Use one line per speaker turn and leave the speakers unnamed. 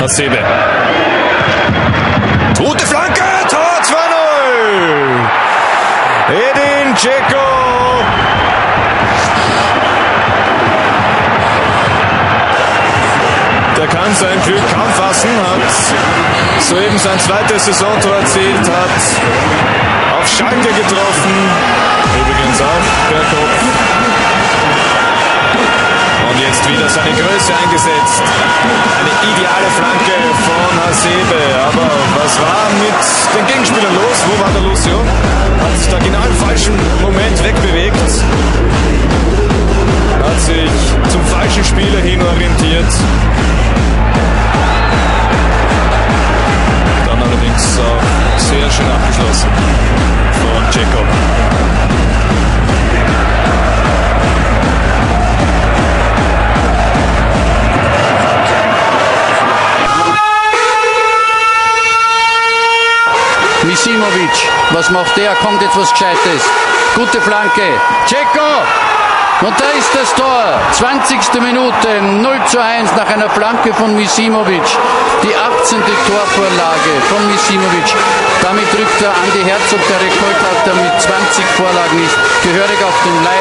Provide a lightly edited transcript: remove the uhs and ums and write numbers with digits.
Hasebe. Gute Flanke, Tor 2-0. Edin Dzeko. Der kann sein Glück kaum fassen, hat soeben sein zweites Saisontor erzielt, hat auf Schalke getroffen, übrigens auch per Kopf. Und jetzt wieder seine Größe eingesetzt. Eine ideale Flanke von Hasebe. Aber was war mit den Gegenspielern los? Wo war der Lucio? Hat sich da genau im falschen Moment wegbewegt. Hat sich zum falschen Spieler hin orientiert. Dann allerdings auch sehr schön abgeschlossen von Dzeko.
Misimovic, was macht der? Kommt jetzt was Gescheites. Gute Flanke. Dzeko! Und da ist das Tor. 20. Minute, 0:1 nach einer Flanke von Misimovic. Die 18. Torvorlage von Misimovic. Damit rückt der Andi Herzog, der Rekordhalter, mit 20 Vorlagen ist gehörig auf den Leib.